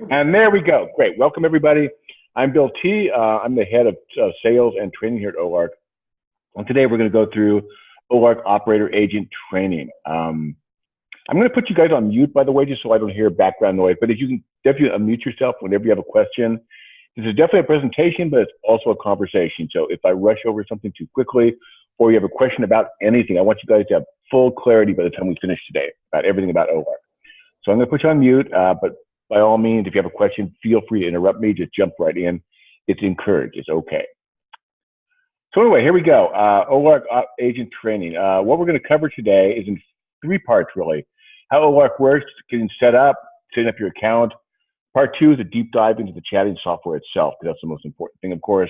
And there we go. Great. Welcome, everybody. I'm Bill T. I'm the head of sales and training here at Olark. And today we're going to go through Olark operator agent training. I'm going to put you guys on mute, by the way, just so I don't hear background noise. But if you can definitely unmute yourself whenever you have a question. This is definitely a presentation, but it's also a conversation. So if I rush over something too quickly or you have a question about anything, I want you guys to have full clarity by the time we finish today about everything about Olark. So I'm going to put you on mute, but by all means, if you have a question, feel free to interrupt me. Just jump right in. It's encouraged. It's okay. So anyway, here we go. Olark agent training. What we're going to cover today is in 3 parts, really. How Olark works, getting set up, setting up your account. Part 2 is a deep dive into the chatting software itself, because that's the most important thing, of course.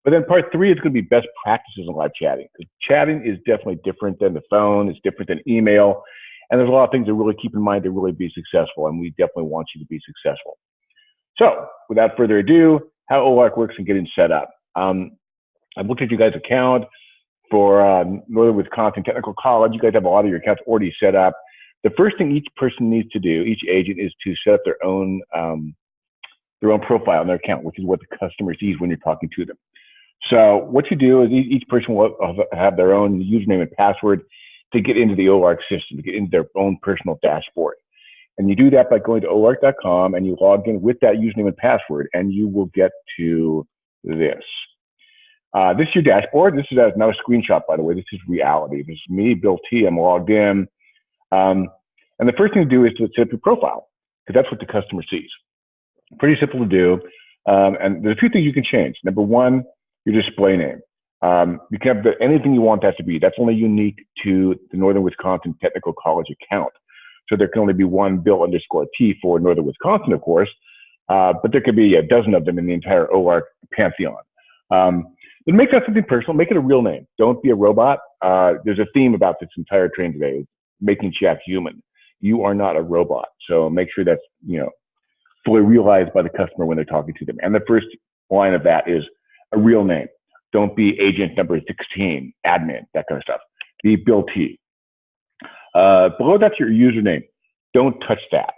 But then part 3 is going to be best practices in live chatting. Because chatting is definitely different than the phone. It's different than email. And there's a lot of things to really keep in mind to really be successful. And we definitely want you to be successful. So without further ado, how Olark works and getting set up. I've looked at you guys' account for Northern Wisconsin Technical College. You guys have a lot of your accounts already set up. The first thing each person needs to do, each agent, is to set up their own profile on their account, which is what the customer sees when you're talking to them. So what you do is each person will have their own username and password to get into the Olark system, to get into their own personal dashboard. And you do that by going to olark.com and you log in with that username and password, and you will get to this. This is your dashboard. This is not a screenshot, by the way. This is reality. This is me, Bill T. I'm logged in. And the first thing to do is to set up your profile, because that's what the customer sees. Pretty simple to do. And there's a few things you can change. Number 1, your display name. You can have anything you want that to be. That's only unique to the Northern Wisconsin Technical College account. So there can only be one Bill_T for Northern Wisconsin, of course, but there could be a dozen of them in the entire Olark pantheon. But make that something personal. Make it a real name. Don't be a robot. There's a theme about this entire training today, making chat human. You are not a robot. So make sure that's fully realized by the customer when they're talking to them. And the first line of that is a real name. Don't be agent number 16, admin, that kind of stuff. Be Bill T. Below that's your username. Don't touch that.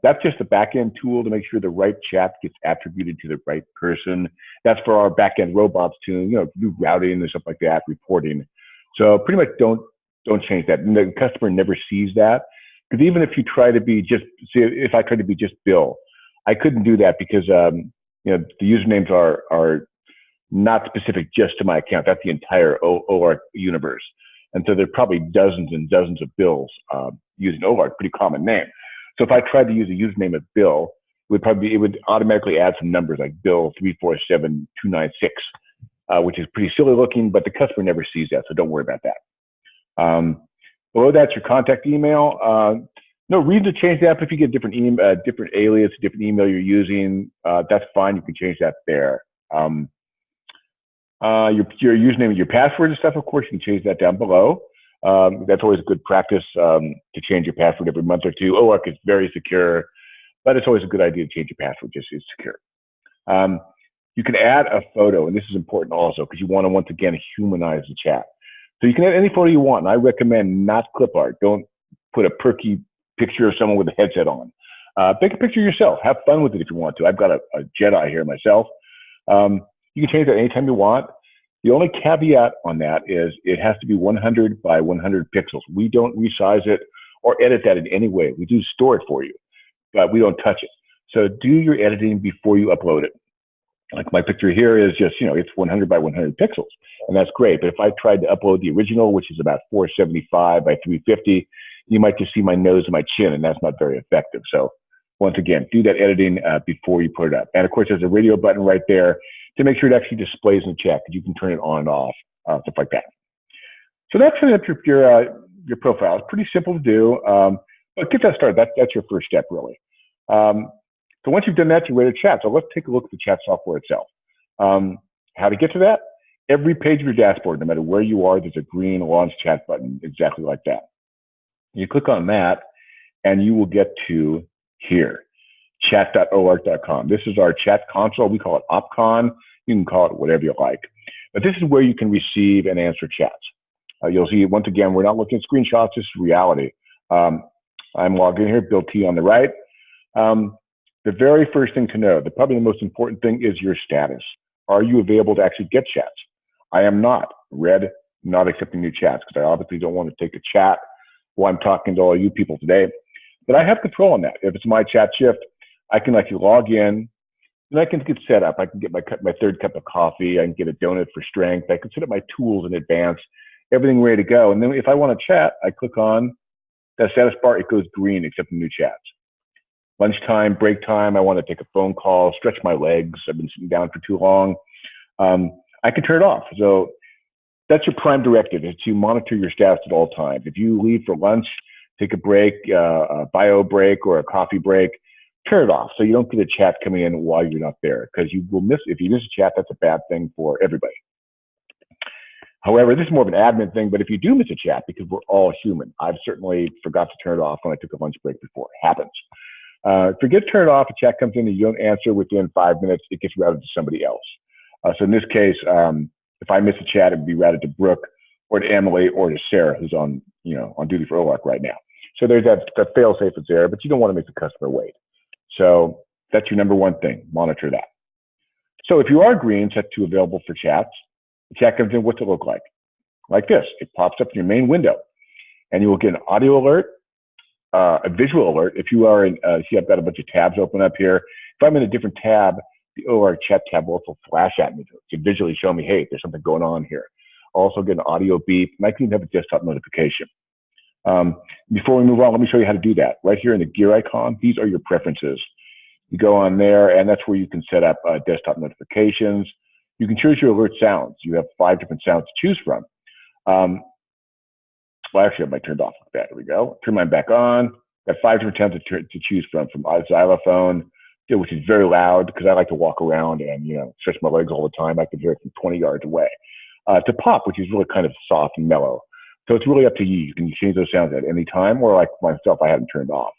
That's just a back-end tool to make sure the right chat gets attributed to the right person. That's for our back-end robots to do routing and stuff like that, reporting. So pretty much don't change that. And the customer never sees that. Because even if you try to be if I tried to be just Bill, I couldn't do that because the usernames are not specific just to my account. That's the entire Olark universe. And so there are probably dozens and dozens of Bills using Olark, pretty common name. So if I tried to use a username of Bill, it would automatically add some numbers like Bill 347296, which is pretty silly looking, but the customer never sees that, so don't worry about that. Below that's your contact email. No reason to change that, but if you get different alias, different email you're using, that's fine. You can change that there. Your username and your password and stuff, of course, you can change that down below. That's always a good practice to change your password every month or two. Olark is very secure, but it's always a good idea to change your password just so it's secure. You can add a photo, and this is important also because you want to, once again, humanize the chat. So you can add any photo you want, and I recommend not clip art. Don't put a perky picture of someone with a headset on. Take a picture of yourself. Have fun with it if you want to. I've got a Jedi here myself. You can change that anytime you want. The only caveat on that is it has to be 100 by 100 pixels. We don't resize it or edit that in any way. We do store it for you, but we don't touch it. So do your editing before you upload it. Like my picture here is just, it's 100 by 100 pixels, and that's great. But if I tried to upload the original, which is about 475 by 350, you might just see my nose and my chin, and that's not very effective. So once again, do that editing before you put it up. And of course, there's a radio button right there to make sure it actually displays in the chat, because you can turn it on and off, stuff like that. So that's setting up your profile. It's pretty simple to do, but get that started. That's your first step, really. So once you've done that, you're ready to chat. So let's take a look at the chat software itself. How to get to that? Every page of your dashboard, no matter where you are, there's a green launch chat button, exactly like that. You click on that, and you will get to here, chat.olark.com. This is our chat console. We call it OpCon. You can call it whatever you like. But this is where you can receive and answer chats. You'll see, once again, we're not looking at screenshots. This is reality. I'm logged in here, Bill T on the right. The very first thing to know, probably the most important thing, is your status. Are you available to actually get chats? I am not. Red, not accepting new chats, because I obviously don't want to take a chat while I'm talking to all you people today. But I have control on that. If it's my chat shift, I can actually log in, and I can get set up. I can get my third cup of coffee. I can get a donut for strength. I can set up my tools in advance, everything ready to go. And then if I want to chat, I click on that status bar. It goes green, accepting new chats. Lunchtime, break time, I want to take a phone call, stretch my legs. I've been sitting down for too long. I can turn it off. So that's your prime directive, is to monitor your status at all times. If you leave for lunch, take a break, a bio break or a coffee break, turn it off so you don't get a chat coming in while you're not there, because you will miss, if you miss a chat, that's a bad thing for everybody. However, this is more of an admin thing, but if you do miss a chat, because we're all human, I've certainly forgot to turn it off when I took a lunch break before. It happens. Forget to turn it off. A chat comes in and you don't answer within 5 minutes, it gets routed to somebody else. So in this case, if I miss a chat, it would be routed to Brooke or to Emily or to Sarah, who's on duty for Olark right now. So there's that fail safe is there, but you don't want to make the customer wait. So that's your number one thing. Monitor that. So if you are green, set to available for chats, the chat comes in. What's it look like? Like this. It pops up in your main window, and you will get an audio alert, a visual alert. If you are in, see, I've got a bunch of tabs open up here. If I'm in a different tab, the Olark chat tab will also flash at me to visually show me, hey, there's something going on here. I'll also get an audio beep, and I can even have a desktop notification. Before we move on, let me show you how to do that. Right here in the gear icon, these are your preferences. You go on there, and that's where you can set up desktop notifications. You can choose your alert sounds. You have 5 different sounds to choose from. Well, actually, I have mine turned off like that. There we go. Turn mine back on. Got 5 different sounds to choose from xylophone, which is very loud because I like to walk around and stretch my legs all the time. I can hear it from 20 yards away. To pop, which is really kind of soft and mellow. So it's really up to you. You can change those sounds at any time, or like myself, I have them turned off.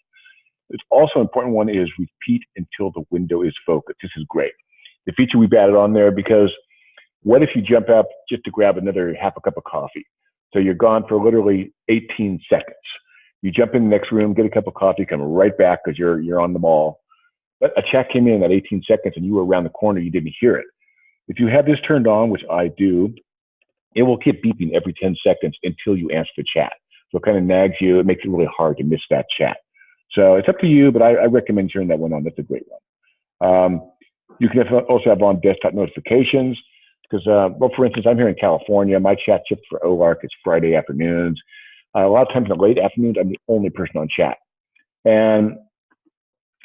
It's also an important one is repeat until the window is focused. This is great. The feature we've added on there, because what if you jump up just to grab another half a cup of coffee? So you're gone for literally 18 seconds. You jump in the next room, get a cup of coffee, come right back because you're on the mall. But a chat came in at 18 seconds and you were around the corner, you didn't hear it. If you have this turned on, which I do, it will keep beeping every 10 seconds until you answer the chat. So it kind of nags you. It makes it really hard to miss that chat. So it's up to you, but I recommend turning that one on. That's a great one. You can also have on desktop notifications because, well, for instance, I'm here in California. My chat shift for Olark is Friday afternoons. A lot of times in the late afternoons, I'm the only person on chat. And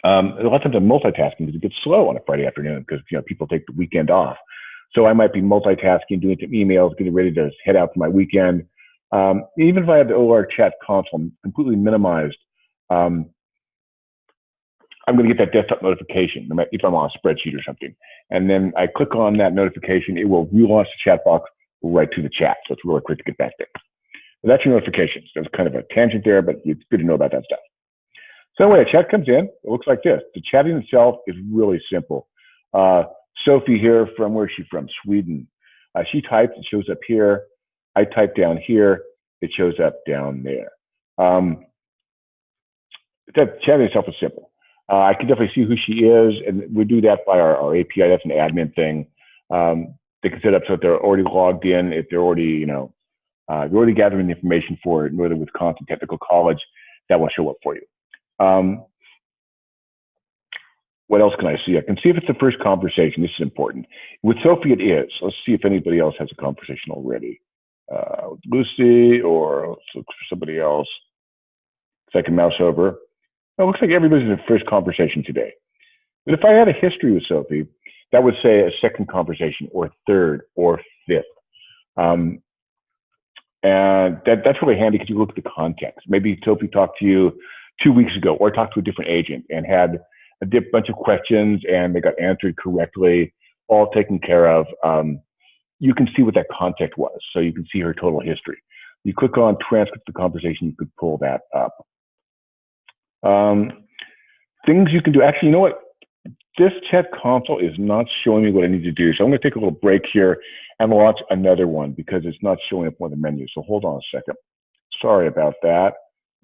a lot of times I'm multitasking because it gets slow on a Friday afternoon because people take the weekend off. So I might be multitasking, doing some emails, getting ready to head out for my weekend. Even if I have the Olark chat console completely minimized, I'm going to get that desktop notification if I'm on a spreadsheet or something. And then I click on that notification, it will relaunch the chat box right to the chat. So it's really quick to get back there. So that's your notifications. There's kind of a tangent there, but it's good to know about that stuff. So anyway, a chat comes in. It looks like this. The chatting itself is really simple. Sophie here where's she from? Sweden. She types, it shows up here. I type down here, it shows up down there. That chatting itself is simple. I can definitely see who she is, and we do that by our API. That's an admin thing. They can set up so if they're already logged in, if they're already, you're already gathering the information for it, whether with Content Technical College, that will show up for you. What else can I see? I can see if it's the first conversation. This is important. With Sophie, it is. Let's see if anybody else has a conversation already. Lucy, or let's look for somebody else. So I can mouse over. It looks like everybody's in the first conversation today. But if I had a history with Sophie, that would say a second conversation, or third, or fifth. And that's really handy because you look at the context. Maybe Sophie talked to you 2 weeks ago, or talked to a different agent and had a bunch of questions and they got answered correctly, all taken care of. You can see what that context was. So you can see her total history. You click on transcript of the conversation, you could pull that up. Things you can do. Actually, you know what? This chat console is not showing me what I need to do. So I'm going to take a little break here and launch another one because it's not showing up on the menu. So hold on a second. Sorry about that.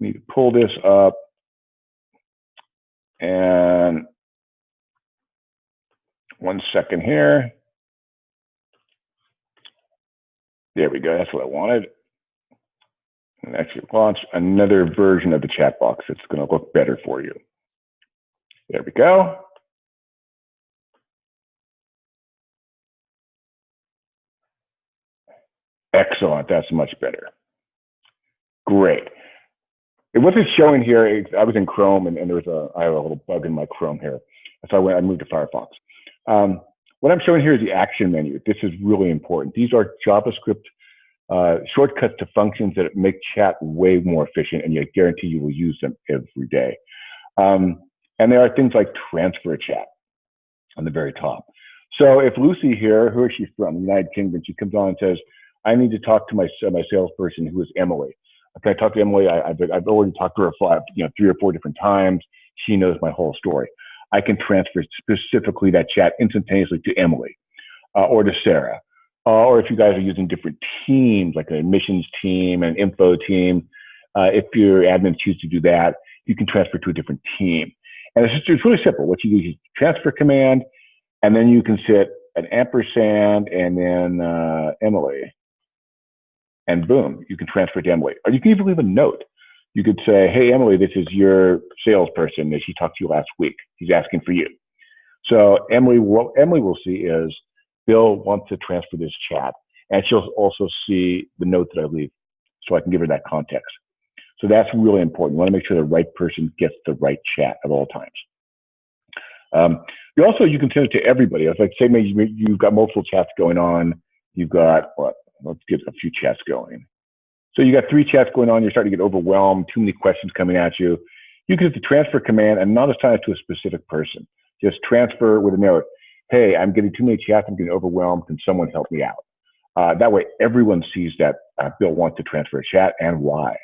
I need to pull this up And 1 second here. There we go. That's what I wanted. And actually launch another version of the chat box. It's going to look better for you. There we go. Excellent. That's much better. Great. It wasn't showing here. I was in Chrome, and there was I have a little bug in my Chrome here. So I moved to Firefox. What I'm showing here is the action menu. This is really important. These are JavaScript shortcuts to functions that make chat way more efficient, and I guarantee you will use them every day. And there are things like transfer chat on the very top. So if Lucy here, who is she from? The United Kingdom, she comes on and says, I need to talk to my salesperson, who is Emily. Can I talk to Emily? I've already talked to her 3 or 4 different times. She knows my whole story. I can transfer specifically that chat instantaneously to Emily or to Sarah. Or if you guys are using different teams, like an admissions team, an info team, if your admins choose to do that, you can transfer to a different team. And it's really simple. What you do is transfer command, and then you can set an ampersand and then Emily. And boom, you can transfer to Emily. Or you can even leave a note. You could say, hey, Emily, this is your salesperson that she talked to you last week. He's asking for you. So what Emily will see is Bill wants to transfer this chat. And she'll also see the note that I leave so I can give her that context. So that's really important. You want to make sure the right person gets the right chat at all times. You can send it to everybody. It's like, say maybe you've got multiple chats going on. You've got, let's get a few chats going. So you got 3 chats going on. You're starting to get overwhelmed, too many questions coming at you. You can hit the transfer command and not assign it to a specific person. Just transfer with a note. Hey, I'm getting too many chats. I'm getting overwhelmed. Can someone help me out? That way, everyone sees that Bill wants to transfer a chat and why.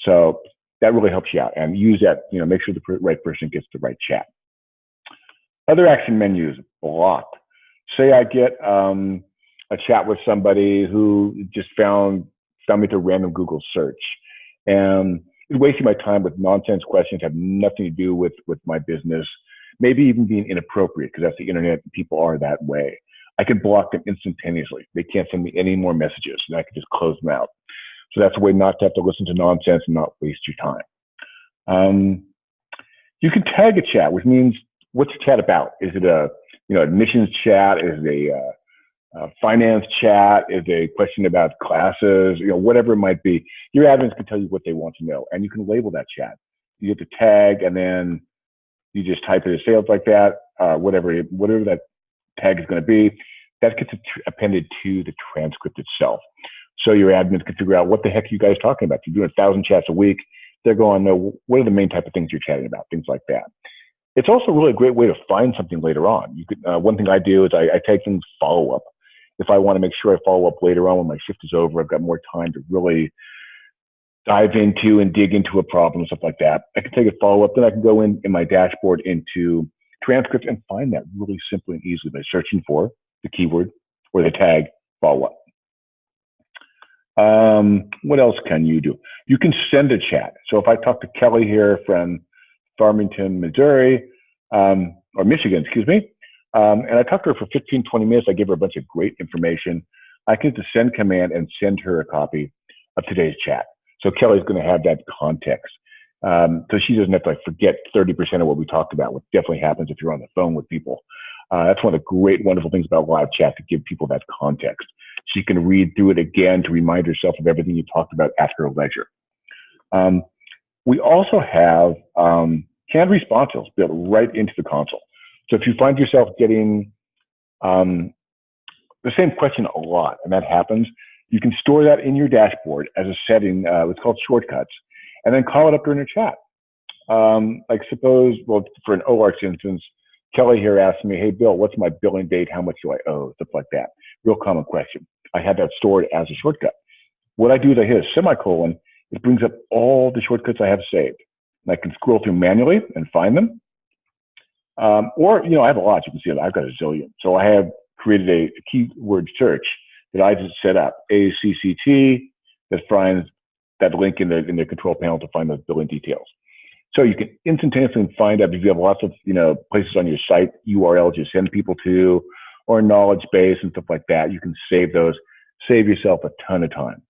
So that really helps you out. And use that, make sure the right person gets the right chat. Other action menus, blocked. Say I get a chat with somebody who just found me through random Google search, and is wasting my time with nonsense questions, have nothing to do with my business, maybe even being inappropriate, because that's the internet and people are that way. I can block them instantaneously. They can't send me any more messages, and I can just close them out. So that's a way not to have to listen to nonsense and not waste your time. You can tag a chat, which means what's the chat about? Is it a admissions chat? Is it a finance chat? Is a question about classes? Whatever it might be. Your admins can tell you what they want to know, and you can label that chat. You get the tag, and then you just type it as sales like that. Whatever that tag is going to be, that gets appended to the transcript itself. So your admins can figure out what the heck you guys are talking about. If you're doing 1,000 chats a week, they're going to know what are the main type of things you're chatting about, things like that. It's also really a great way to find something later on. You could one thing I do is I tag things follow up. If I want to make sure I follow up later on when my shift is over, I've got more time to really dive into and dig into a problem, stuff like that. I can take a follow up, then I can go in my dashboard into transcripts and find that really simply and easily by searching for the keyword or the tag follow up. What else can you do? You can send a chat. So if I talk to Kelly here from Farmington, Missouri, or Michigan, excuse me, and I talked to her for 15, 20 minutes. I gave her a bunch of great information. I can hit the send command and send her a copy of today's chat. So Kelly's going to have that context. So she doesn't have to forget 30% of what we talked about, which definitely happens if you're on the phone with people. That's one of the great, wonderful things about live chat, to give people that context. She can read through it again to remind herself of everything you talked about at her leisure. We also have canned responses built right into the console. So if you find yourself getting the same question a lot, and that happens, you can store that in your dashboard as a setting, it's called shortcuts, and then call it up during a chat. Like suppose, well, for an Olark instance, Kelly here asked me, hey, Bill, what's my billing date? How much do I owe? Stuff like that. Real common question. I had that stored as a shortcut. What I do is I hit a semicolon. It brings up all the shortcuts I have saved. And I can scroll through manually and find them. Or, I have a lot. You can see that I've got a zillion. So I have created a keyword search that I just set up, ACCT, that finds that link in the control panel to find those billing details. So you can instantaneously find out if you have lots of, places on your site, URLs you send people to, or knowledge base and stuff like that. You can save those, save yourself a ton of time.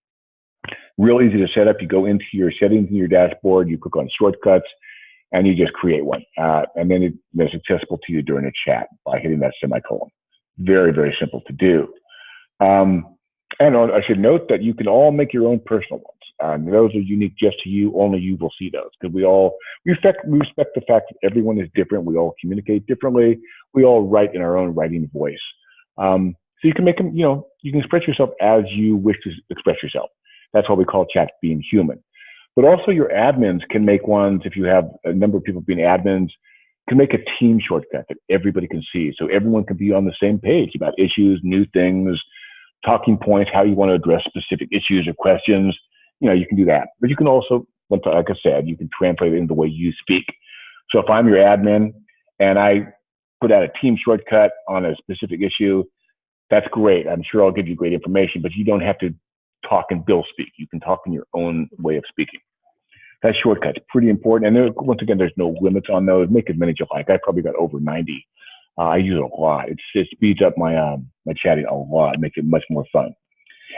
Real easy to set up. You go into your settings in your dashboard, you click on shortcuts, and you just create one. And then it's accessible to you during a chat by hitting that semicolon. Very, very simple to do. And I should note that you can all make your own personal ones. Those are unique just to you. Only you will see those, because we respect the fact that everyone is different. We all communicate differently. We all write in our own writing voice. So you can make them, you can express yourself as you wish to express yourself. That's why we call chat being human. But also your admins can make ones. If you have a number of people being admins, can make a team shortcut that everybody can see. So everyone can be on the same page about issues, new things, talking points, how you want to address specific issues or questions. You can do that. But you can also, like I said, you can translate it into the way you speak. So if I'm your admin and I put out a team shortcut on a specific issue, that's great. I'm sure I'll give you great information, but you don't have to talk in Bill speak. You can talk in your own way of speaking. That shortcut's pretty important. And once again, there's no limits on those. Make as many as you like. I probably got over 90. I use it a lot. It speeds up my chatting a lot, makes it much more fun.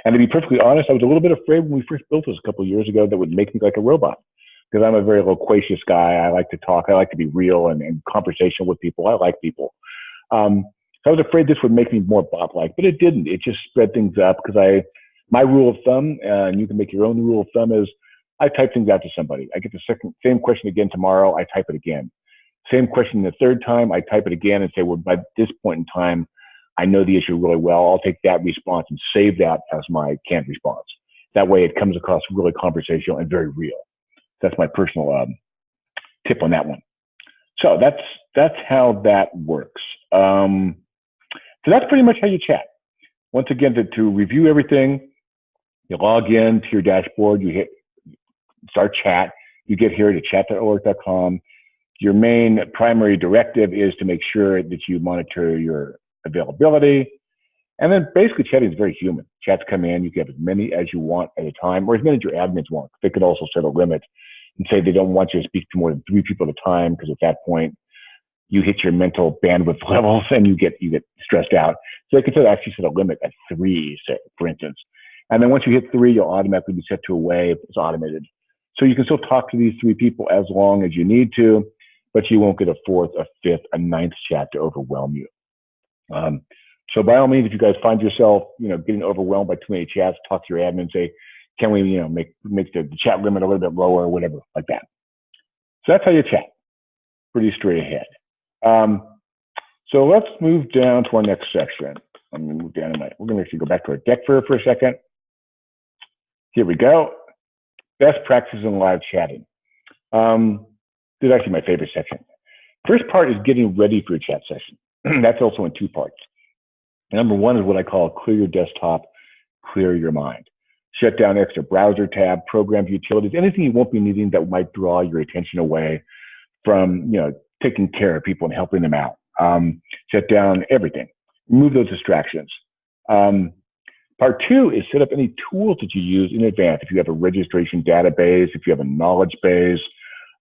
And to be perfectly honest, I was a little bit afraid when we first built this a couple of years ago that would make me like a robot, because I'm a very loquacious guy. I like to talk. I like to be real and conversational with people. I like people. So I was afraid this would make me more bot-like, but it didn't. It just sped things up, because my rule of thumb, and you can make your own rule of thumb, is I type things out to somebody. I get the same question again tomorrow. I type it again. Same question the third time. I type it again and say, well, by this point in time, I know the issue really well. I'll take that response and save that as my canned response. That way it comes across really conversational and very real. That's my personal tip on that one. So that's how that works. So that's pretty much how you chat. Once again, to review everything, you log in to your dashboard, you hit start chat, you get here to chat.olark.com. Your main primary directive is to make sure that you monitor your availability. And then basically chatting is very human. Chats come in, you can have as many as you want at a time, or as many as your admins want. They could also set a limit and say they don't want you to speak to more than 3 people at a time, because at that point you hit your mental bandwidth levels and you get stressed out. So they could actually set a limit at 3, say, for instance. And then once you hit 3, you'll automatically be set to a wave. It's automated. So you can still talk to these 3 people as long as you need to, but you won't get a 4th, a 5th, a 9th chat to overwhelm you. So by all means, if you guys find yourself, getting overwhelmed by too many chats, talk to your admin and say, can we, make the chat limit a little bit lower or whatever like that. So that's how you chat. Pretty straight ahead. So let's move down to our next section. I'm going to move down we're going to actually go back to our deck for a second. Here we go. Best practices in live chatting. This is actually my favorite section. First part is getting ready for a chat session. That's also in 2 parts. Number 1 is what I call clear your desktop, clear your mind. Shut down extra browser tab, programs, utilities, anything you won't be needing that might draw your attention away from, taking care of people and helping them out. Shut down everything. Remove those distractions. Part 2 is set up any tools that you use in advance. If you have a registration database, if you have a knowledge base,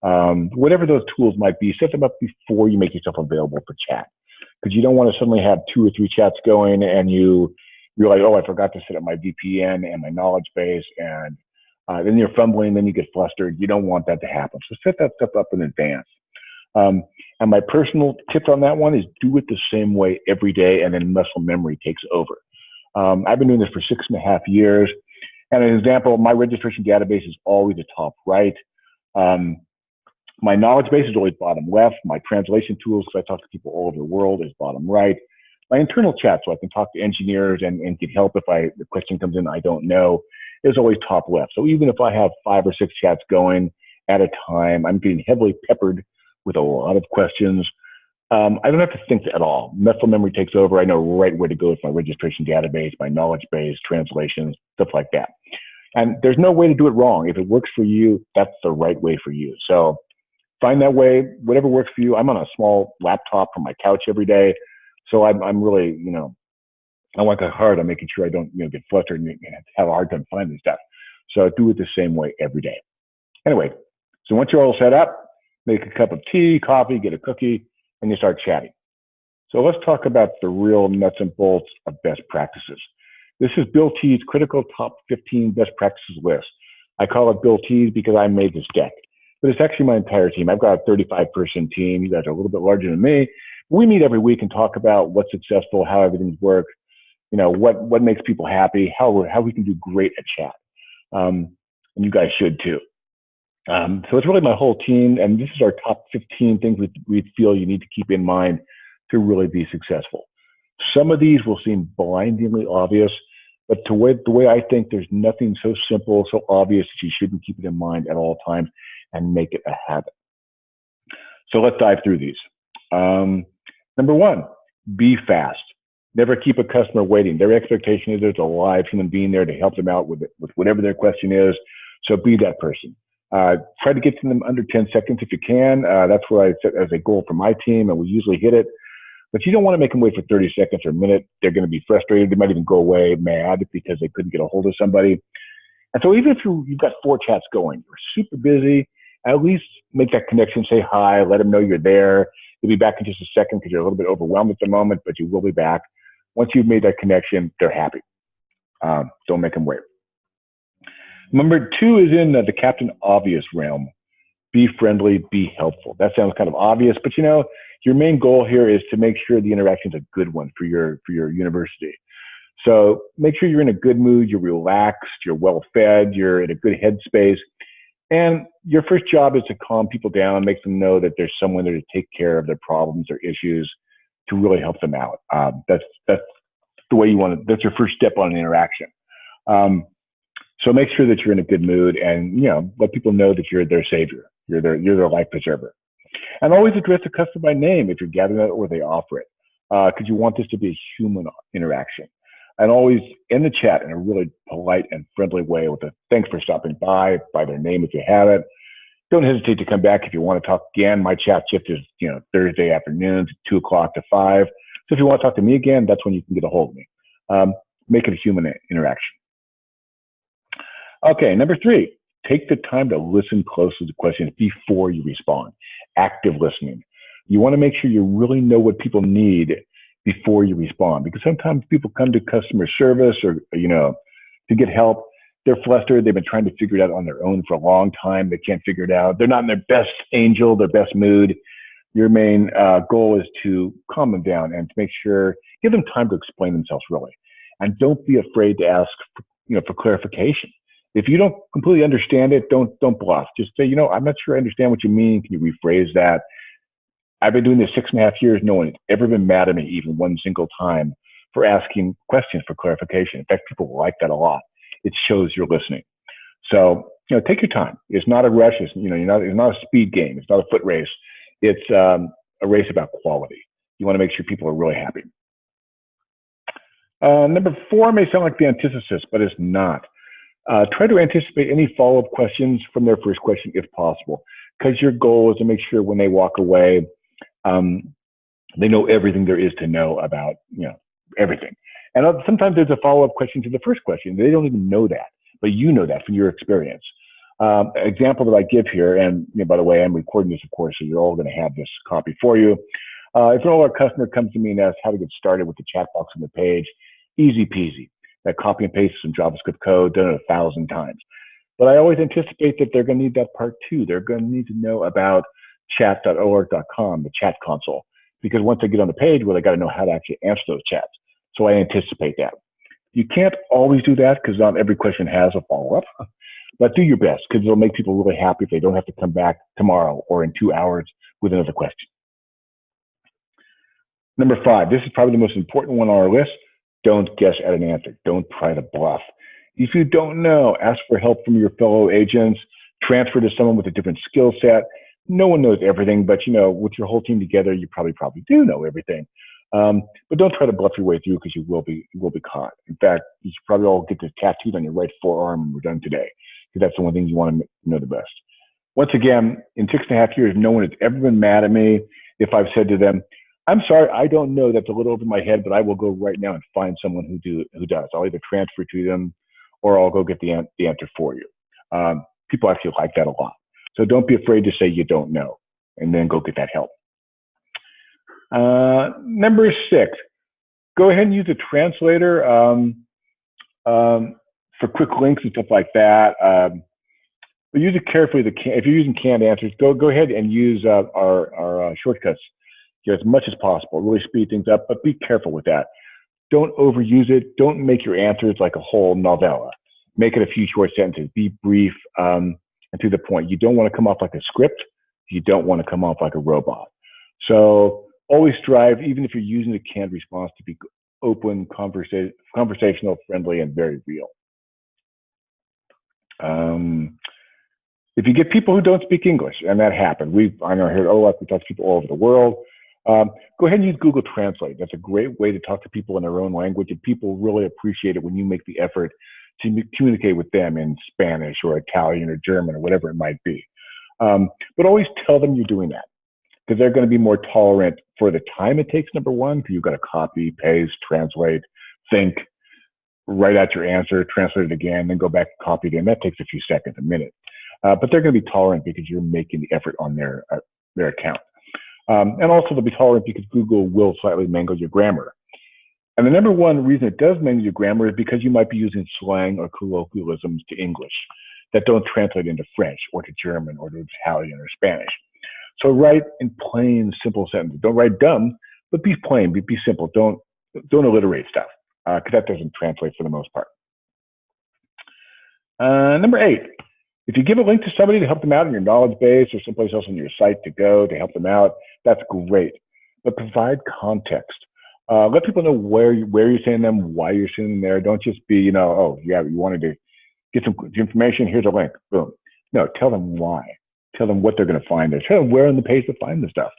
whatever those tools might be, set them up before you make yourself available for chat. Because you don't want to suddenly have 2 or 3 chats going and you realize, oh, I forgot to set up my VPN and my knowledge base, and then you're fumbling, then you get flustered. You don't want that to happen. So set that stuff up in advance. And my personal tip on that one is do it the same way every day, and then muscle memory takes over. I've been doing this for 6.5 years. And an example, my registration database is always the top right. My knowledge base is always bottom left. My translation tools, because I talk to people all over the world, is bottom right. My internal chat, so I can talk to engineers and get help if the question comes in I don't know, is always top left. So even if I have 5 or 6 chats going at a time, I'm getting heavily peppered with a lot of questions. I don't have to think at all. Muscle memory takes over. I know right where to go with my registration database, my knowledge base, translations, stuff like that. And there's no way to do it wrong. If it works for you, that's the right way for you. So find that way, whatever works for you. I'm on a small laptop from my couch every day. So I'm really, I work hard on making sure I don't, get flustered and have a hard time finding stuff. So do it the same way every day. Anyway, so once you're all set up, make a cup of tea, coffee, get a cookie, and you start chatting. So let's talk about the real nuts and bolts of best practices. This is Bill T's critical top 15 best practices list. I call it Bill T's because I made this deck, but it's actually my entire team. I've got a 35-person team. You guys are a little bit larger than me. We meet every week and talk about what's successful, how everything's worked, what makes people happy, how we can do great at chat. And you guys should too. So it's really my whole team, and this is our top 15 things we feel you need to keep in mind to really be successful. Some of these will seem blindingly obvious, but the way I think, there's nothing so simple, so obvious that you shouldn't keep it in mind at all times and make it a habit. So let's dive through these. Number one, be fast. Never keep a customer waiting. Their expectation is there's a live human being there to help them out with whatever their question is. So be that person. Try to get to them under 10 seconds if you can. That's what I set as a goal for my team, and we usually hit it. But you don't want to make them wait for 30 seconds or a minute. They're going to be frustrated. They might even go away mad because they couldn't get a hold of somebody. And so even if you've got 4 chats going, you're super busy, at least make that connection, say hi, let them know you're there. You'll be back in just a second because you're a little bit overwhelmed at the moment, but you will be back. Once you've made that connection, they're happy. Don't make them wait. Number 2 is in the Captain Obvious realm. Be friendly, be helpful. That sounds kind of obvious, but your main goal here is to make sure the interaction is a good one for your university. So make sure you're in a good mood, you're relaxed, you're well fed, you're in a good headspace. And your first job is to calm people down, make them know that there's someone there to take care of their problems or issues to really help them out. That's the way you want to, that's your first step on an interaction. So make sure that you're in a good mood and, let people know that you're their savior. You're their life preserver. And always address the customer by name if you're gathering it or they offer it, because you want this to be a human interaction. And always end the chat in a really polite and friendly way with a thanks for stopping by their name if you have it. Don't hesitate to come back if you want to talk again. My chat shift is, Thursday afternoons, 2 o'clock to 5. So if you want to talk to me again, that's when you can get a hold of me. Make it a human interaction. Okay, number 3, take the time to listen closely to questions before you respond. Active listening. You want to make sure you really know what people need before you respond, because sometimes people come to customer service or, to get help. They're flustered. They've been trying to figure it out on their own for a long time. They can't figure it out. They're not in their best angel, their best mood. Your main goal is to calm them down and to make sure, give them time to explain themselves really. And don't be afraid to ask, for clarification. If you don't completely understand it, don't bluff. Just say, I'm not sure I understand what you mean. Can you rephrase that? I've been doing this 6.5 years. No one has ever been mad at me even one single time for asking questions for clarification. In fact, people like that a lot. It shows you're listening. So, take your time. It's not a rush. It's not a speed game. It's not a foot race. It's a race about quality. You want to make sure people are really happy. Number 4 may sound like the antithesis, but it's not. Try to anticipate any follow-up questions from their first question if possible, because your goal is to make sure when they walk away, they know everything there is to know about, everything. And sometimes there's a follow-up question to the first question. They don't even know that, but you know that from your experience. Example that I give here, and by the way, I'm recording this, of course, so you're all going to have this copy for you. If an Olark customer comes to me and asks how to get started with the chat box on the page, easy peasy. That copy and paste some JavaScript code, done it 1,000 times. But I always anticipate that they're going to need that part too. They're going to need to know about chat.olark.com, the chat console, because once they get on the page, they got to know how to actually answer those chats. So I anticipate that. You can't always do that because not every question has a follow-up, but do your best because it'll make people really happy if they don't have to come back tomorrow or in 2 hours with another question. Number 5, this is probably the most important one on our list. Don't guess at an answer. Don't try to bluff. If you don't know, ask for help from your fellow agents, transfer to someone with a different skill set. No one knows everything, but with your whole team together, you probably do know everything. But don't try to bluff your way through because you will be caught. In fact, you should probably all get this tattooed on your right forearm when we're done today, because that's the one thing you want to know the best. Once again, in 6.5 years, no one has ever been mad at me if I've said to them, I'm sorry, I don't know. That's a little over my head, but I will go right now and find someone who does. I'll either transfer to them or I'll go get the answer for you. People actually like that a lot. So don't be afraid to say you don't know. and then go get that help. Number 6, go ahead and use a translator for quick links and stuff like that. But use it carefully. If you're using canned answers, go ahead and use our shortcuts as much as possible. Really speed things up, but be careful with that. Don't overuse it. Don't make your answers like a whole novella. Make it a few short sentences. Be brief and to the point. You don't want to come off like a script. You don't want to come off like a robot. So always strive, even if you're using the canned response, to be open, conversational, friendly, and very real. If you get people who don't speak English, and that happened, I know here at Olark, we talk to people all over the world. Go ahead and use Google Translate. That's a great way to talk to people in their own language, and people really appreciate it when you make the effort to communicate with them in Spanish or Italian or German or whatever it might be. But always tell them you're doing that, because they're going to be more tolerant for the time it takes, number one, because you've got to copy, paste, translate, think, write out your answer, translate it again, then go back and copy it in. That takes a few seconds, a minute. But they're going to be tolerant because you're making the effort on their account. And also they'll be tolerant because Google will slightly mangle your grammar. And the number one reason it does mangle your grammar is because you might be using slang or colloquialisms to English that don't translate into French or to German or to Italian or Spanish. So write in plain, simple sentences. Don't write dumb, but be plain, be simple. Don't alliterate stuff, because that doesn't translate for the most part. Number 8, if you give a link to somebody to help them out in your knowledge base or someplace else on your site to go to help them out, that's great. But provide context. Let people know where you're sending them, why you're sending them there. Don't just be, oh, yeah, you wanted to get some information, here's a link, boom. No, tell them why. Tell them what they're going to find there. Tell them where on the page to find the stuff.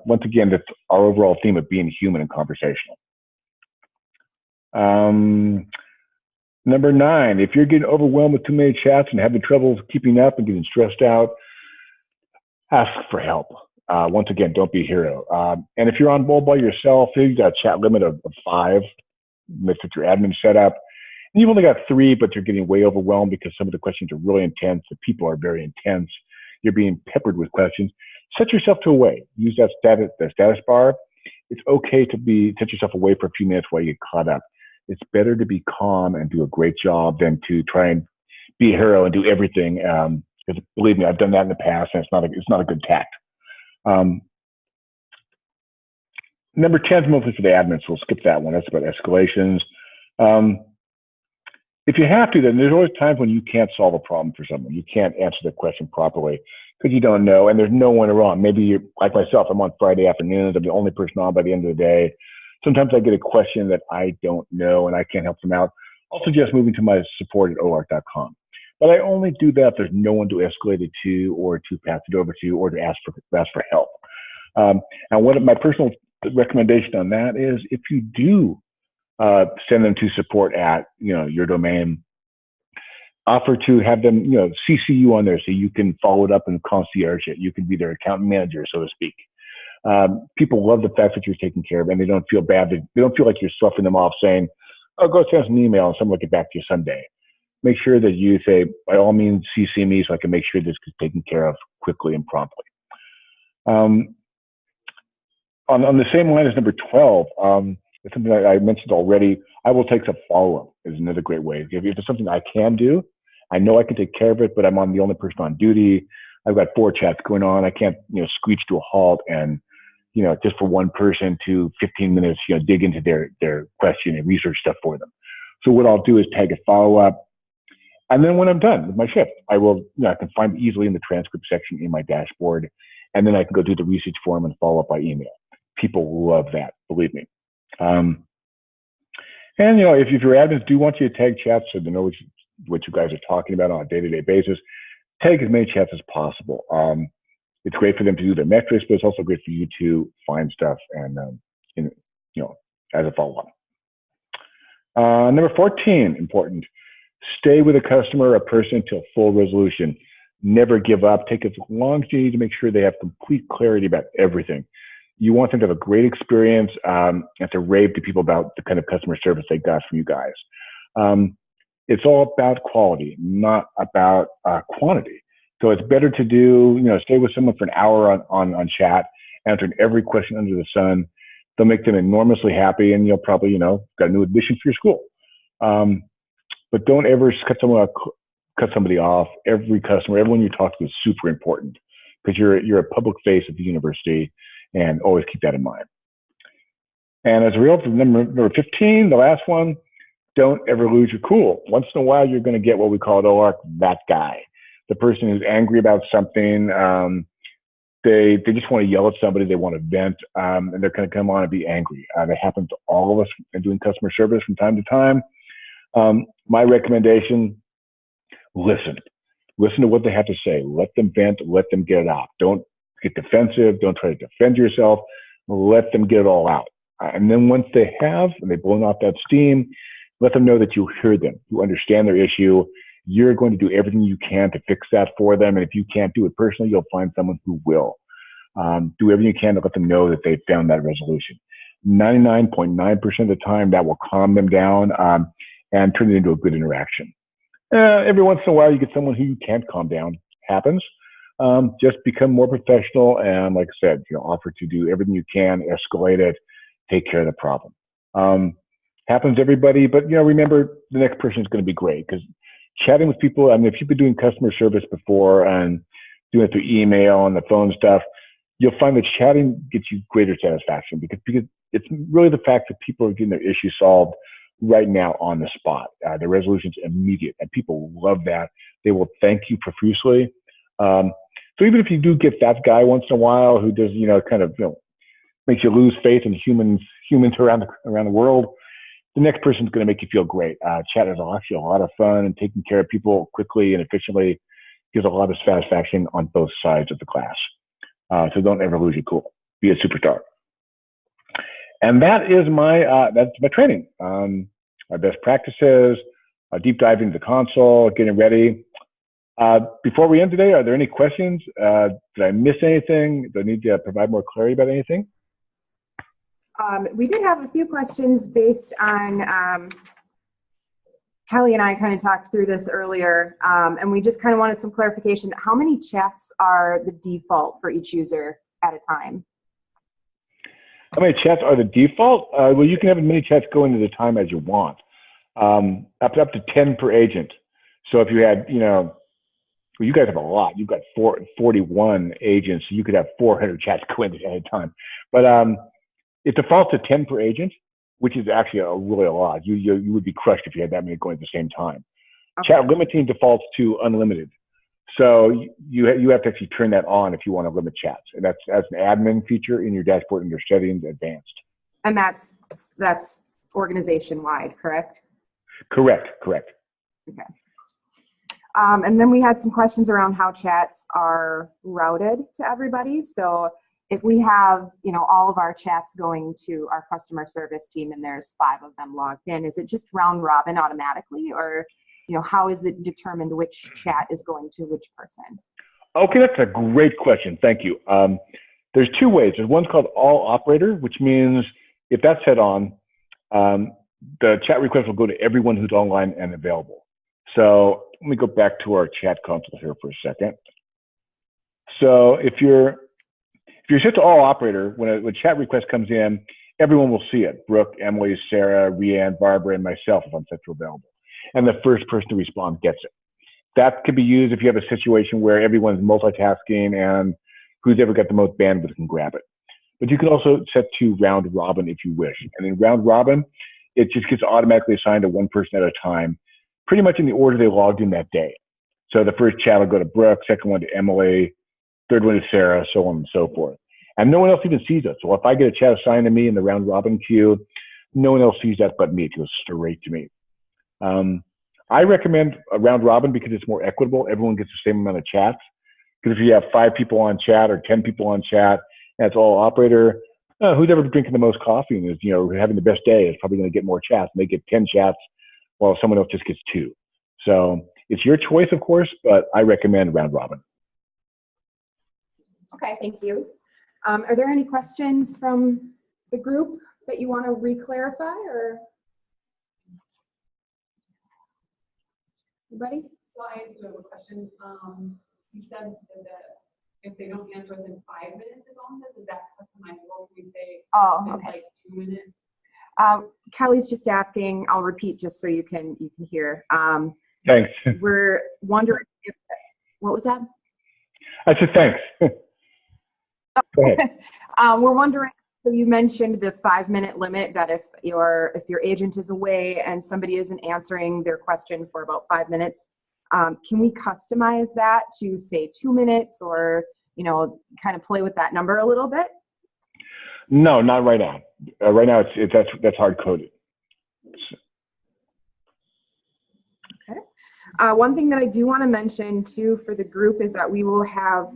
Once again, that's our overall theme of being human and conversational. Number 9, if you're getting overwhelmed with too many chats and having trouble keeping up and getting stressed out, ask for help. Once again, don't be a hero. And if you're on board by yourself, you've got a chat limit of 5 with your admin set up. And you've only got 3, but you're getting way overwhelmed because some of the questions are really intense. The people are very intense. You're being peppered with questions. Set yourself to away. Use that status bar. It's okay to set yourself away for a few minutes while you get caught up. It's better to be calm and do a great job than to try and be a hero and do everything. Because believe me, I've done that in the past, and it's not a good tact. Number 10 is mostly for the admins, so we'll skip that one. That's about escalations. If you have to, then there's always times when you can't solve a problem for someone. You can't answer the question properly because you don't know, and there's no one around. Maybe you're like myself. I'm on Friday afternoons. I'm the only person on by the end of the day. Sometimes I get a question that I don't know and I can't help them out. I'll suggest moving to my support at olark.com. But I only do that if there's no one to escalate it to or to pass it over to or to ask for help. And my personal recommendation on that is if you do send them to support at your domain, offer to have them CC you on there so you can follow it up and concierge it. You can be their account manager, so to speak. People love the fact that you're taking care of them, and they don't feel bad. They don't feel like you're sloughing them off saying, oh, go send us an email and someone will get back to you Sunday. Make sure that you say, by all means, CC me so I can make sure this is taken care of quickly and promptly. On the same line as number 12, it's something that I mentioned already. I will take some follow-up is another great way. If it's something I can do, I know I can take care of it, but I'm the only person on duty. I've got 4 chats going on. I can't, screech to a halt and, just for one person to 15 minutes, dig into their question and research stuff for them. So what I'll do is tag a follow-up. And then when I'm done with my shift, I will, I can find easily in the transcript section in my dashboard. And then I can go do the research form and follow up by email. People love that, believe me. And if your admins do want you to tag chats so they know what you guys are talking about on a day-to-day basis, tag as many chats as possible. It's great for them to do their metrics, but it's also great for you to find stuff and as a follow-up. Number 14, important. Stay with a customer or a person until full resolution. Never give up. Take as long as you need to make sure they have complete clarity about everything. You want them to have a great experience and to rave to people about the kind of customer service they got from you guys. It's all about quality, not about quantity. So it's better to do, stay with someone for an hour on chat, answering every question under the sun. They'll make them enormously happy, and you'll probably, got a new admission for your school. But don't ever cut somebody off. Every customer, everyone you talk to is super important because you're a public face at the university, and always keep that in mind. And as a result of number 15, the last one, don't ever lose your cool. Once in a while, you're going to get what we call at Olark, that guy, the person who's angry about something. They just want to yell at somebody. They want to vent, and they're going to come on and be angry. That happens to all of us in doing customer service from time to time. My recommendation, listen to what they have to say. Let them vent, let them get it out. Don't get defensive. Don't try to defend yourself. Let them get it all out. And then once they have, and they've blown off that steam, let them know that you hear them, you understand their issue. You're going to do everything you can to fix that for them. And if you can't do it personally, you'll find someone who will. Do everything you can to let them know that they've found that resolution. 99.9% of the time, that will calm them down and turn it into a good interaction. Every once in a while, you get someone who you can't calm down. Happens. Just become more professional and, like I said, offer to do everything you can, escalate it, take care of the problem. Happens to everybody, but remember, the next person is going to be great because chatting with people. I mean, if you've been doing customer service before and doing it through email and the phone stuff, you'll find that chatting gets you greater satisfaction because it's really the fact that people are getting their issue solved right now on the spot. The resolution's immediate, and people love that. They will thank you profusely. So even if you do get that guy once in a while who does, makes you lose faith in humans around the world, the next person's going to make you feel great. Chat is actually a lot of fun, and taking care of people quickly and efficiently gives a lot of satisfaction on both sides of the class. So don't ever lose your cool. Be a superstar. And that is that's my training. My best practices, deep dive into the console, getting ready. Before we end today, are there any questions? Did I miss anything? Do I need to provide more clarity about anything? We did have a few questions based on, Kelly and I kind of talked through this earlier, and we just kind of wanted some clarification. How many chats are the default for each user at a time? How many chats are the default? Well, you can have as many chats going at a time as you want, up to 10 per agent. So if you had, well, you guys have a lot. You've got 41 agents, so you could have 400 chats going at a time. But it defaults to 10 per agent, which is actually really a lot. You would be crushed if you had that many going at the same time. Okay. Chat limiting defaults to unlimited. So you have to actually turn that on if you want to limit chats. And that's an admin feature in your dashboard in your settings advanced. And that's organization-wide, correct? Correct. Okay. And then we had some questions around how chats are routed to everybody. So if we have, all of our chats going to our customer service team and there's 5 of them logged in, is it just round robin automatically, or, how is it determined which chat is going to which person? Okay, that's a great question. Thank you. There's 2 ways. There's one's called all operator, which means if that's set on, the chat request will go to everyone who's online and available. So let me go back to our chat console here for a second. So if you're set to all operator, when a chat request comes in, everyone will see it. Brooke, Emily, Sarah, Rianne, Barbara, and myself if I'm set to available. And the first person to respond gets it. That could be used if you have a situation where everyone's multitasking and who's ever got the most bandwidth can grab it. But you can also set to round robin if you wish. And in round robin, it just gets automatically assigned to one person at a time, pretty much in the order they logged in that day. So the first chat will go to Brooke, second one to Emily, third one to Sarah, so on and so forth. And no one else even sees it. So if I get a chat assigned to me in the round robin queue, no one else sees that but me. It goes straight to me. I recommend a round robin because it's more equitable. Everyone gets the same amount of chats. Because if you have 5 people on chat or 10 people on chat, and it's all operator, who's ever drinking the most coffee and is having the best day is probably going to get more chats. And they get 10 chats while someone else just gets 2. So it's your choice, of course, but I recommend round robin. Okay, thank you. Are there any questions from the group that you want to re-clarify, or anybody? So I do have a question. you said that if they don't answer within 5 minutes of bounces, is that customizable? Can we say Oh, it's okay. like 2 minutes? Kelly's just asking, I'll repeat just so you can hear. Thanks. We're wondering if, what was that? I said thanks. Go ahead. We're wondering, so you mentioned the 5-minute limit, that if your agent is away and somebody isn't answering their question for about 5 minutes, can we customize that to say 2 minutes, or, you know, kind of play with that number a little bit? No, not right now. Right now, that's hard coded. Okay. One thing that I do want to mention too for the group is that we will have,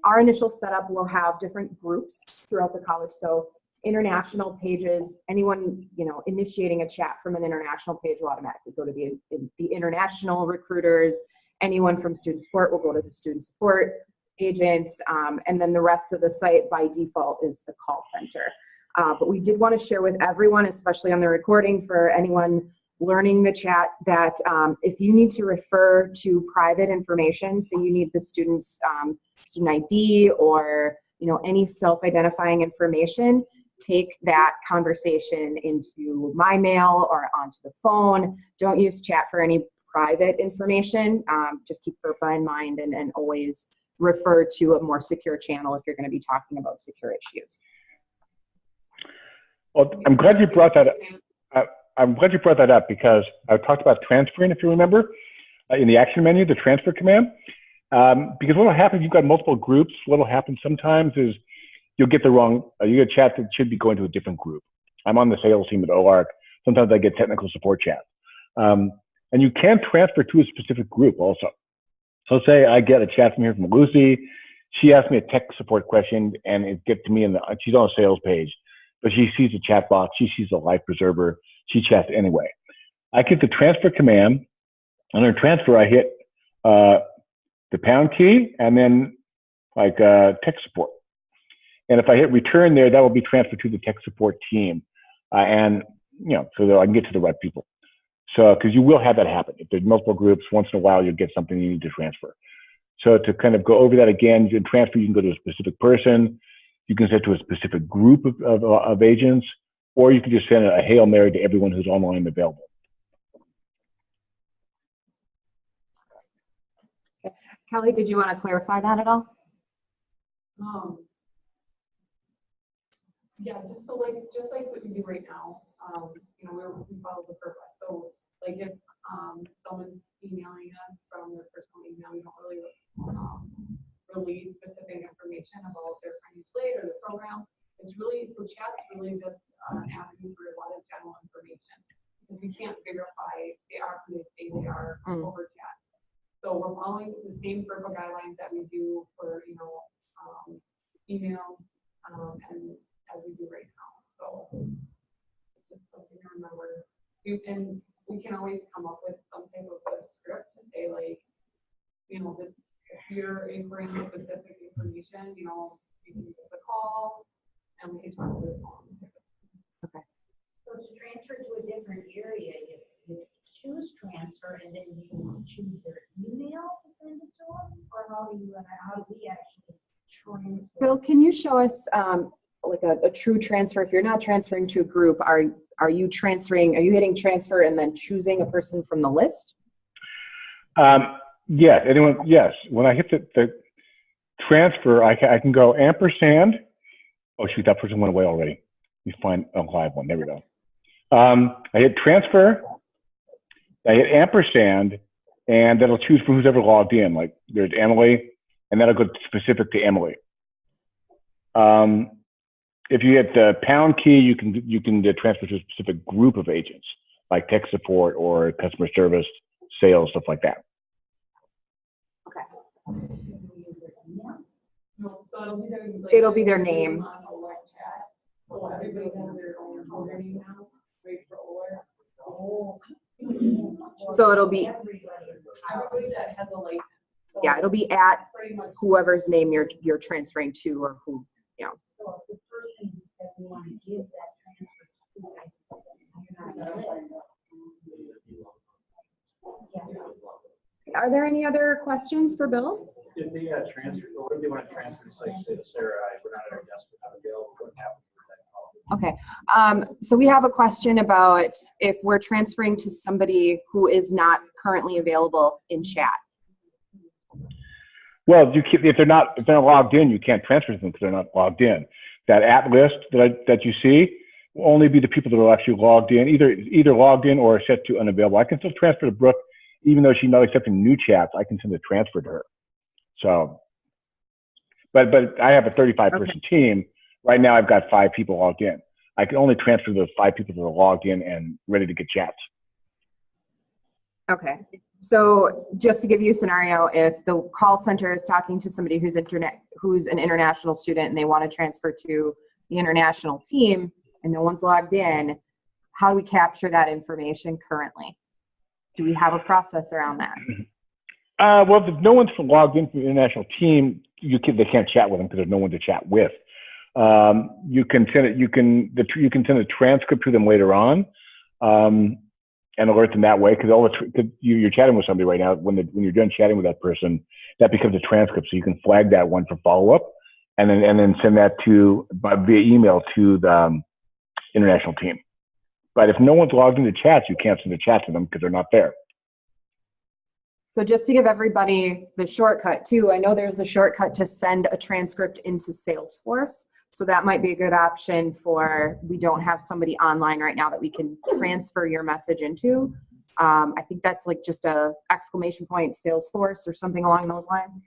our initial setup will have different groups throughout the college. So international pages, anyone, you know, initiating a chat from an international page will automatically go to the international recruiters. Anyone from student support will go to the student support agents, and then the rest of the site by default is the call center. But we did want to share with everyone, especially on the recording, for anyone learning the chat, that if you need to refer to private information, so you need the student's student ID or, you know, any self-identifying information, take that conversation into my mail or onto the phone. Don't use chat for any private information. Just keep FERPA in mind, and always refer to a more secure channel if you're going to be talking about secure issues. Well, I'm glad you brought that up. I'm glad you brought that up, because I talked about transferring, if you remember, in the action menu, the transfer command. Because what will happen if you've got multiple groups, what will happen sometimes is you'll get the wrong, you get a chat that should be going to a different group. I'm on the sales team at Olark. Sometimes I get technical support chat. And you can transfer to a specific group also. So say I get a chat from here from Lucy. She asked me a tech support question, and it gets to me, she's on a sales page, but she sees the chat box. She sees the live preserver. She chats anyway. I get the transfer command. Under transfer, I hit the pound key and then like tech support. And if I hit return there, that will be transferred to the tech support team. And, you know, so that I can get to the right people. So, because you will have that happen. If there's multiple groups, once in a while, you'll get something you need to transfer. So to kind of go over that again, you can transfer, you can go to a specific person, you can send to a specific group of agents, or you can just send a Hail Mary to everyone who's online available. Okay. Kelly, did you want to clarify that at all? Yeah, just like what you do right now. You know, we follow the purpose. So like if someone's emailing us from their personal email, we don't really release specific information about their financial aid or the program. It's really, so chat's really just an avenue for a lot of general information, because we can't verify they are who they say they are over chat. So we're following the same FERPA guidelines that we do for, you know, email and as we do right now. So just something to remember. And we can always come up with some type of a script to say, like, you know, this, if you're inquiring specific information, you know, you can give a call and we can talk to the phone. Okay. So to transfer to a different area, you choose transfer and then you choose their email to send it to them, or how do we actually transfer? Bill, can you show us like a true transfer? If you're not transferring to a group, are you transferring? Are you hitting transfer and then choosing a person from the list? Yes. Anyone? Yes. When I hit the transfer, I can go ampersand. Oh shoot, that person went away already. You find a live one. There we go. I hit transfer. I hit ampersand, and that'll choose from who's ever logged in. Like there's Emily, and that'll go specific to Emily. If you hit the pound key, you can transfer to a specific group of agents, like tech support or customer service, sales, stuff like that. Okay. No, so it'll be their, like, It'll be their name. on Olark chat. So everybody has their own name now, right, for Olark. Oh. So it'll be, Everybody that has a license. So yeah, it'll be at pretty much whoever's name you're transferring to, or who, you know. So if the person that we want to give that transfer to, you're not on the list. Yeah. Are there any other questions for Bill? If if they transfer, or what if they want to transfer, it's like, say to Sarah, we're not at our desk, we're not available, what happens with that call? Okay, so we have a question about if we're transferring to somebody who is not currently available in chat. Well, if they're not logged in, you can't transfer them because they're not logged in. That at list that you see will only be the people that are actually logged in, either logged in or set to unavailable. I can still transfer to Brooke, even though she's not accepting new chats. I can send a transfer to her. So, but I have a 35-person team right now. I've got 5 people logged in. I can only transfer those 5 people that are logged in and ready to get chats. Okay, so just to give you a scenario, if the call center is talking to somebody who's an international student and they want to transfer to the international team and no one's logged in, how do we capture that information currently? Do we have a process around that? Well, if no one's logged in from the international team, they can't chat with them because there's no one to chat with. You can send it. You can send a transcript to them later on, and alert them that way. Because you're chatting with somebody right now. When you're done chatting with that person, that becomes a transcript. So you can flag that one for follow up, and then send that via email to the international team. But if no one's logged into chats, you can't send a chat to them because they're not there. So just to give everybody the shortcut too, I know there's a shortcut to send a transcript into Salesforce. So that might be a good option for, we don't have somebody online right now that we can transfer your message into. I think that's like just a exclamation point Salesforce or something along those lines.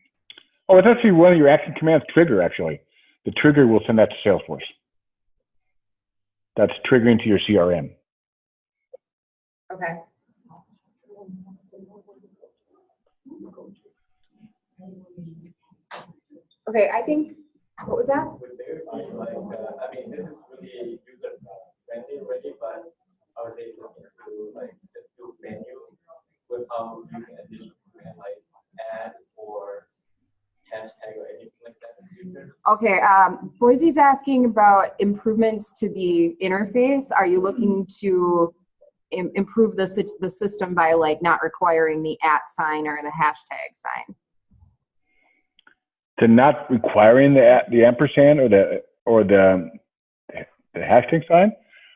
Oh, it's actually one of your action commands trigger, actually. The trigger will send that to Salesforce. That's triggering to your CRM. Okay. Okay, I think, what was that? Would they find I mean, this is really user friendly already, but are they looking to just do menu without using additional command like add or hashtag or anything like that in the future? Okay, Boise's asking about improvements to the interface. Are you looking to improve the system by not requiring the @ sign or the hashtag sign? To not requiring the ampersand or the hashtag sign?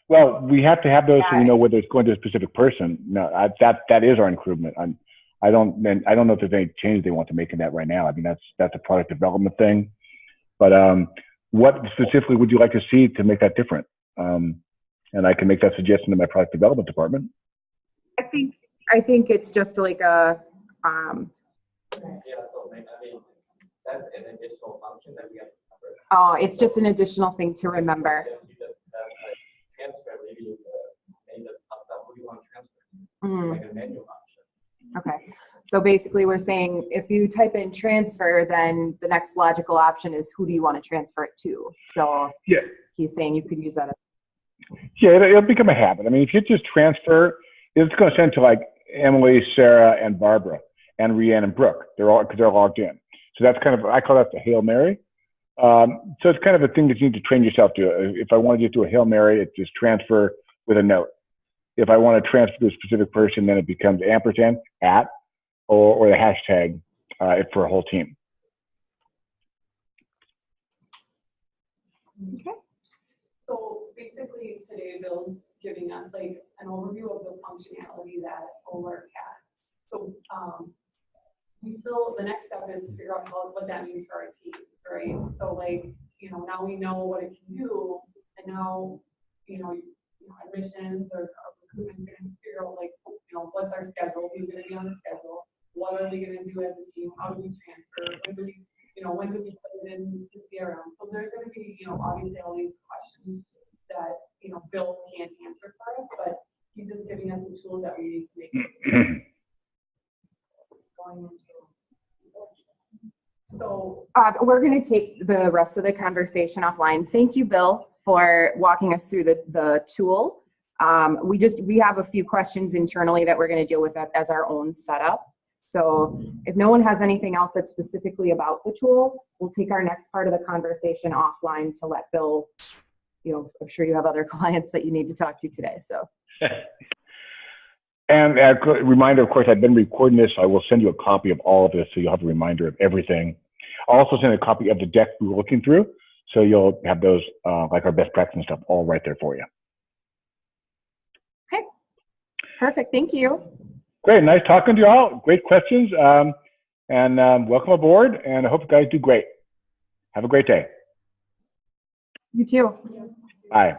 Well, we have to have those so we know whether it's going to a specific person. No, that is our improvement. I don't know if there's any change they want to make in that right now. I mean, that's a product development thing. But what specifically would you like to see to make that different? And I can make that suggestion to my product development department. I think it's just like a. Yeah, so I mean, that's an additional function that we have to cover. Oh, it's just an additional thing to remember. Yeah, you just transfer, maybe the name just pops up, who do you want to transfer? Like a menu option. Okay, so basically we're saying if you type in transfer, then the next logical option is who do you want to transfer it to? So yeah, he's saying you could use that. Yeah, it'll become a habit. I mean, if you just transfer, it's going to send to Emily, Sarah, and Barbara, and Rhiannon and Brooke. Because they're logged in. So that's kind of, I call that the Hail Mary. So it's kind of a thing that you need to train yourself to. If I want to just do a Hail Mary, it's just transfer with a note. If I want to transfer to a specific person, then it becomes ampersand, @ or the hashtag for a whole team. Okay. So basically today Bill's giving us an overview of the functionality that Olark has. So the next step is to figure out what that means for our team, right? So now we know what it can do, and now admissions or recruitment's going to figure out what's our schedule, who's going to be on the schedule, what are we going to do as a team, how do we transfer, when do we put it into CRM? So there's going to be obviously all these questions that Bill can't answer for us, but he's just giving us the tools that we need to make it. Going into. So we're going to take the rest of the conversation offline. Thank you, Bill, for walking us through the tool. We have a few questions internally that we're going to deal with as our own setup. So if no one has anything else that's specifically about the tool, we'll take our next part of the conversation offline to let Bill, I'm sure you have other clients that you need to talk to today. So And a reminder, of course, I've been recording this, so I will send you a copy of all of this so you'll have a reminder of everything. I'll also send a copy of the deck we were looking through, so you'll have those, like our best practice and stuff, all right there for you. Okay, perfect. Thank you. Great, nice talking to you all. Great questions, and welcome aboard, and I hope you guys do great. Have a great day. You too. Bye.